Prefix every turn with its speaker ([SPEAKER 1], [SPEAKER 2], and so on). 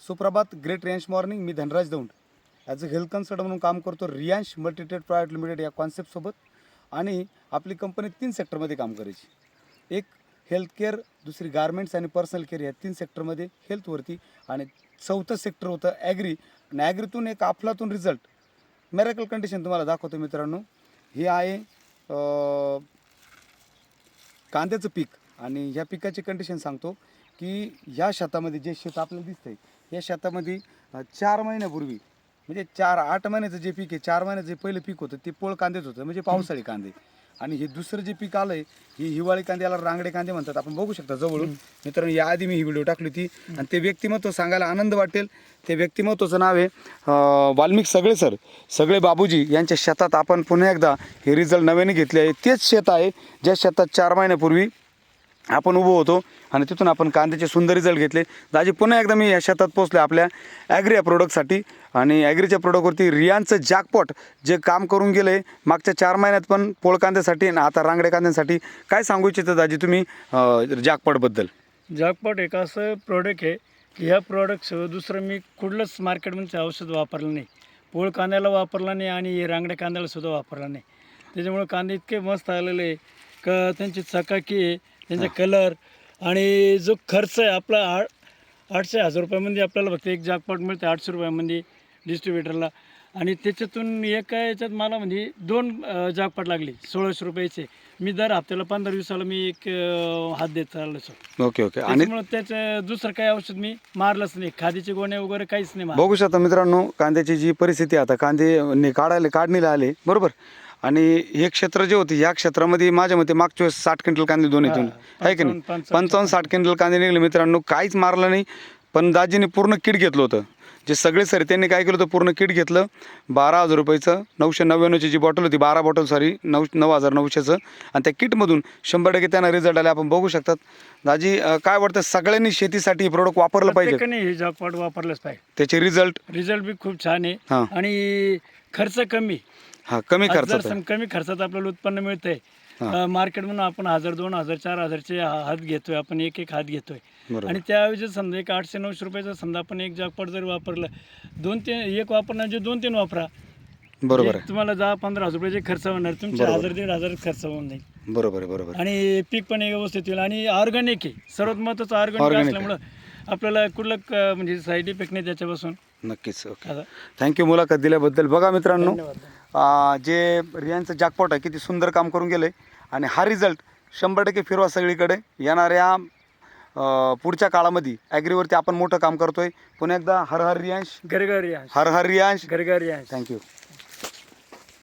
[SPEAKER 1] सुप्रभात, great Riyansh morning. Me Dhanraj Daund as a health consultant म्हणून काम करतो रियांश मल्टीट्रेड प्रायव्हेट लिमिटेड या कॉन्सेप्टसोबत. आणि आपली कंपनी 3 सेक्टरमध्ये काम करायची. एक हेल्थ केअर, दुसरी गारमेंट्स आणि पर्सनल केअर, या 3 सेक्टरमध्ये हेल्थवरती. आणि 4थं सेक्टर होतं ॲग्री. आणि ॲग्रीतून एक अफलातून रिझल्ट, मेरेकल कंडिशन तुम्हाला दाखवतो मित्रांनो. हे आहे कांद्याचं पीक. आणि ह्या पिकाची कंडिशन सांगतो की ह्या शेतामध्ये जे शेत आपल्याला दिसतंय, या शेतामध्ये 4 महिन्यापूर्वी, म्हणजे 8 महिन्याचं जे पीक आहे, 4 महिन्याचं जे पहिलं पीक होतं ते पोळ कांदेच होतं, म्हणजे पावसाळी कांदे. आणि हे दुसरं जे पीक आलं आहे, ही हिवाळी कांदे, याला रांगडे कांदे म्हणतात. आपण बघू शकता जवळून मित्रांनो. याआधी मी ही व्हिडिओ टाकली होती आणि ते व्यक्तिमत्व सांगायला आनंद वाटेल. ते व्यक्तिमत्वाचं नाव आहे वाल्मिक सगळे सर, सगळे बाबूजी यांच्या शेतात आपण पुन्हा एकदा हे रिझल्ट नव्याने घेतले आहे. तेच शेत आहे ज्या शेतात 4 महिन्यापूर्वी आपण उभं होतो आणि तिथून आपण कांद्याचे सुंदर रिझल्ट घेतले. दाजी पुन्हा एकदा मी या शेतात पोहोचलो आपल्या ॲग्री या प्रोडक्टसाठी. आणि ॲग्रीच्या प्रोडक्टवरती रियांचं जॅकपॉट जे काम करून गेले मागच्या 4 महिन्यात पण पोळ कांद्यासाठी आणि आता रांगडे कांद्यासाठी. काय सांगू इच्छिता दाजी तुम्ही जॅकपॉटबद्दल?
[SPEAKER 2] जॅकपॉट एक असं प्रोडक्ट आहे की ह्या प्रोडक्टसह दुसरं मी कुठलंच मार्केटमध्ये औषध वापरलं नाही. पोळ कांद्याला वापरला नाही आणि रांगड्या कांद्याला सुद्धा वापरला नाही. त्याच्यामुळे कांदे इतके मस्त आलेले आहे का त्यांची चकाकी आहे, त्यांचा कलर. आणि जो खर्च आहे आपला 800-1000 रुपयामध्ये आपल्याला फक्त एक जॅकपॉट मिळते 800 रुपयामध्ये डिस्ट्रीब्युटरला. आणि त्याच्यातून एका याच्यात मला म्हणजे 2 जॅकपॉट लागले 1600 रुपयाचे. मी दर हप्त्याला 15 दिवसाला मी एक हात देत चाललो सर.
[SPEAKER 1] Okay okay. आणि
[SPEAKER 2] त्याच्यामुळे त्याचं दुसरं काही औषध मी मारलंच नाही. खादीचे गोणे वगैरे काहीच नाही मारलं.
[SPEAKER 1] बघू शकता मित्रांनो कांद्याची जी परिस्थिती, आता कांदे काढणीला आले बरोबर. आणि हे क्षेत्र जे होते, या क्षेत्रामध्ये माझ्या मते मागच्या वेळेस 60 क्विंटल कांदे दोन्हीतून आहे की नाही, 55-60 क्विंटल कांदे निघले मित्रांनो. काहीच मारलं नाही. पण दाजीने पूर्ण किट घेतलं होतं. जे सगळे सर त्यांनी काय केलं होतं, पूर्ण किट घेतलं. 12,000 रुपयाचं 999ची जी बॉटल होती, 12 बॉटल सॉरी 9,900चं. आणि त्या किटमधून 100% त्यांना रिझल्ट आले. आपण बघू शकतात. दाजी काय वाटतं, सगळ्यांनी शेतीसाठी प्रोडक्ट वापरलं पाहिजे?
[SPEAKER 2] प्रत्येकाने हे जॅकपॉट वापरलंच पाहिजे.
[SPEAKER 1] त्याचे रिझल्ट
[SPEAKER 2] बी खूप छान आहे.
[SPEAKER 1] हां
[SPEAKER 2] आणि खर्च कमी.
[SPEAKER 1] कमी
[SPEAKER 2] आज
[SPEAKER 1] खर्चात
[SPEAKER 2] जर कमी खर्चात आपल्याला उत्पन्न मिळतंय. मार्केटमधून आपण 1000, 2000, 4000चे हात घेतोय, आपण एक हात घेतोय. आणि त्याऐवजी समजा एक 800-900 रुपयाचा समजा आपण एक जॅकपॉट जर वापरलं, 2-3 एक वापरणार जे 2-3 वापरा.
[SPEAKER 1] बरोबर आहे.
[SPEAKER 2] तुम्हाला 10-15,000 रुपयाचे खर्च होणार, तुमचे 1000-1500 खर्च होऊन जाईल.
[SPEAKER 1] बरोबर आहे, बरोबर.
[SPEAKER 2] आणि पीक पण व्यवस्थित होईल. आणि ऑर्गॅनिक आहे, सर्वात महत्त्वाचं ऑर्गॅनिक असल्यामुळं आपल्याला कुठलं म्हणजे साईड इफेक्ट नाही त्याच्यापासून.
[SPEAKER 1] नक्कीच. ओके, थँक्यू मुलाखत दिल्याबद्दल. बघा मित्रांनो, जे रियांचं जॅकपॉट आहे किती सुंदर काम करून गेलं आहे. आणि हा रिझल्ट 100% फिरवा सगळीकडे. येणाऱ्या पुढच्या काळामध्ये ॲग्रीवरती आपण मोठं काम करतोय. पुन्हा एकदा हर हर रियांश,
[SPEAKER 2] घरघर रियांश,
[SPEAKER 1] हर हर रियांश,
[SPEAKER 2] घरघर रियांश.
[SPEAKER 1] थँक्यू.